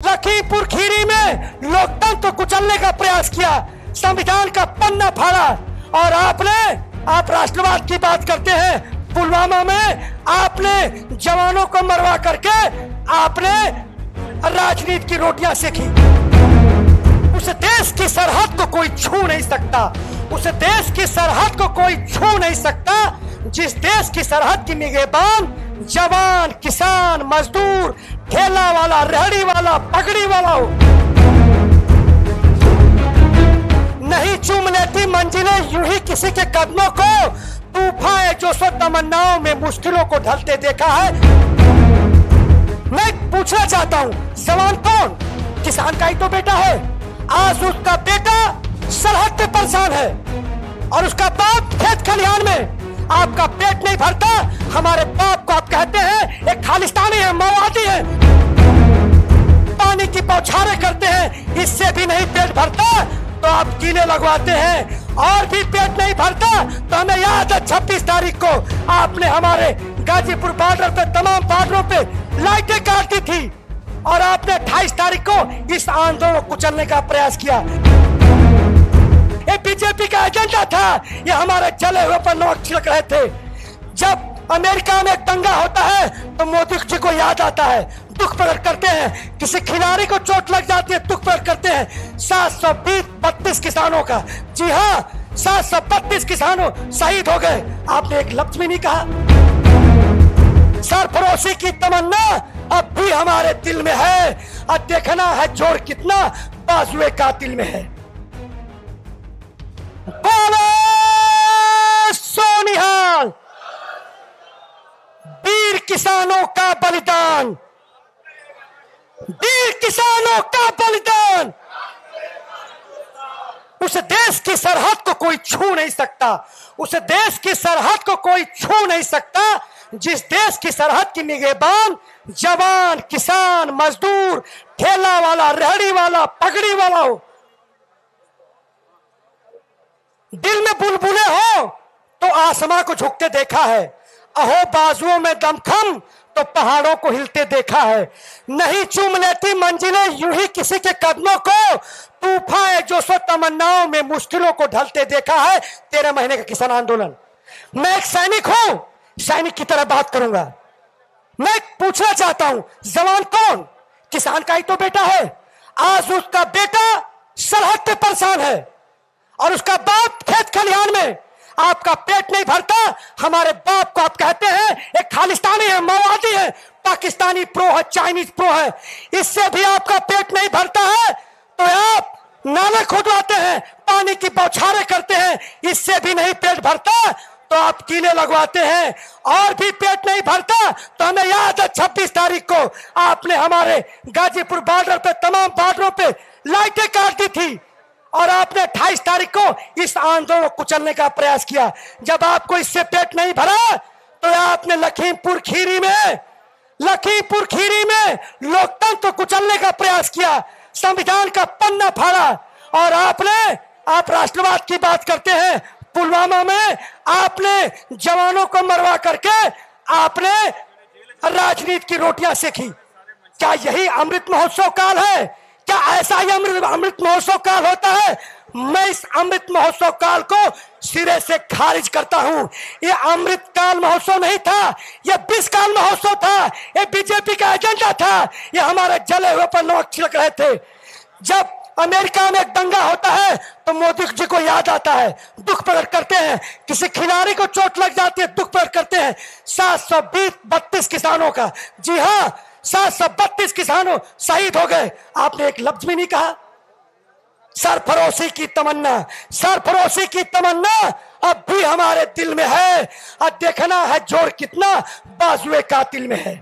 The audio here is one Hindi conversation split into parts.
लखीमपुर खीरी में लोकतंत्र को कुचलने का प्रयास किया, संविधान का पन्ना फाड़ा और आप राष्ट्रवाद की बात करते हैं। पुलवामा में आपने जवानों को मरवा करके आपने राजनीति की रोटियां सेकी। उस देश की सरहद को कोई छू नहीं सकता, उस देश की सरहद को कोई छू नहीं सकता जिस देश की सरहद की निगहबान जवान, किसान, मजदूर, ठेला वाला, रेहड़ी वाला, पगड़ी वाला हो। नहीं चूम लेती मंजिलें यूं ही किसी के कदमों को, तूफान जो सो तमन्नाओं में मुश्किलों को ढलते देखा है। मैं पूछना चाहता हूं, जवान कौन? किसान का ही तो बेटा है। आज उसका बेटा सरहद पे परेशान है और उसका बाप खेत खलिहान में। आपका पेट नहीं भरता, हमारे बाप को आप कहते हैं एक खालिस्तानी है, माओवादी है। पानी की बौछारें करते हैं, इससे भी नहीं पेट भरता तो आप कीले लगवाते हैं और भी पेट नहीं भरता। तो हमें याद है 26 तारीख को आपने हमारे गाजीपुर बॉर्डर पे, तमाम बॉर्डरों पे लाइटें काटी थी और आपने 28 तारीख को इस आंदोलन को कुचलने का प्रयास किया। ये बीजेपी का एजेंडा था, ये हमारे जले हुए पर नोट छिड़क रहे थे। जब अमेरिका में एक दंगा होता है तो मोदी जी को याद आता है, दुख प्रकट करते हैं। किसी खिलाड़ी को चोट लग जाती है, दुख प्रकट करते हैं। 732 किसानों का, जी हाँ 732 किसानों शहीद हो गए। आपने एक लफ्ज भी नहीं कहा। सरफरोशी की तमन्ना अब भी हमारे दिल में है और देखना है जोर कितना बाजुए कातिल में है। सोनिहाल, वीर किसानों का बलिदान, वीर किसानों का बलिदान। उस देश की सरहद को कोई छू नहीं सकता, उस देश की सरहद को कोई छू नहीं सकता जिस देश की सरहद की निगहबान जवान, किसान, मजदूर, ठेला वाला, रेहड़ी वाला, पगड़ी वाला हो। दिल में बुलबुले हो तो आसमां को झुकते देखा है, अहो बाजुओं में दमखम तो पहाड़ों को हिलते देखा है। नहीं चूम लेती मंजिलें यूं ही किसी के कदमों को, तूफान जो सो तमन्नाओं में मुश्किलों को ढलते देखा है। 13 महीने का किसान आंदोलन। मैं एक सैनिक हूं, सैनिक की तरह बात करूंगा। मैं पूछना चाहता हूं, जवान कौन? किसान का ही तो बेटा है। आज उसका बेटा सरहद पे परेशान है और उसका बाप खेत खलिहान में। आपका पेट नहीं भरता, हमारे बाप को आप कहते हैं एक खालिस्तानी है, माओवादी है, पाकिस्तानी प्रो है, चाइनीज प्रो है। इससे भी आपका पेट नहीं भरता है तो आप नाले खुदवाते हैं, पानी की बौछारें करते हैं। इससे भी नहीं पेट भरता तो आप कीले लगवाते हैं और भी पेट नहीं भरता। तो हमें याद है 26 तारीख को आपने हमारे गाजीपुर बॉर्डर पे, तमाम बॉर्डरों पे लाइटें काटी थी और आपने 28 तारीख को इस आंदोलन को कुचलने का प्रयास किया। जब आपको इससे पेट नहीं भरा तो आपने लखीमपुर खीरी में लोकतंत्र को कुचलने का प्रयास किया, संविधान का पन्ना फाड़ा और आप राष्ट्रवाद की बात करते हैं। पुलवामा में आपने जवानों को मरवा करके आपने राजनीति की रोटियां सेकी। क्या यही अमृत महोत्सव काल है? क्या ऐसा ही अमृत महोत्सव काल होता है? मैं इस अमृत महोत्सव काल को सिरे से खारिज करता हूं। ये अमृत काल महोत्सव नहीं था, ये 20 काल महोत्सव था। ये बीजेपी का एजेंडा था, ये हमारे जले हुए पर नोट छिड़क रहे थे। जब अमेरिका में एक दंगा होता है तो मोदी जी को याद आता है, दुख प्रकट करते हैं। किसी खिलाड़ी को चोट लग जाती है, दुख प्रकट करते हैं। 732 किसानों का, जी हाँ 732 किसानों शहीद हो गए। आपने एक लफ्ज भी नहीं कहा। सरफरोशी की तमन्ना, सरफरोशी की तमन्ना अब भी हमारे दिल में है और देखना है जोर कितना बाजुए कातिल में है।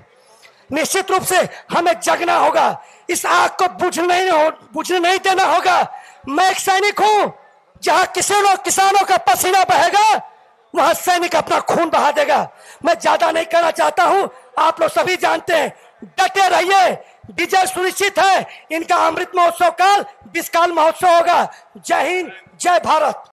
निश्चित रूप से हमें जगना होगा, इस आग को बुझने नहीं देना होगा। मैं एक सैनिक हूं, जहां किसानों का पसीना बहेगा वहां सैनिक अपना खून बहा देगा। मैं ज्यादा नहीं कहना चाहता हूं, आप लोग सभी जानते हैं। डटे रहिए, विजय सुनिश्चित है। इनका अमृत महोत्सव काल 20 काल महोत्सव होगा। जय हिंद, जय भारत।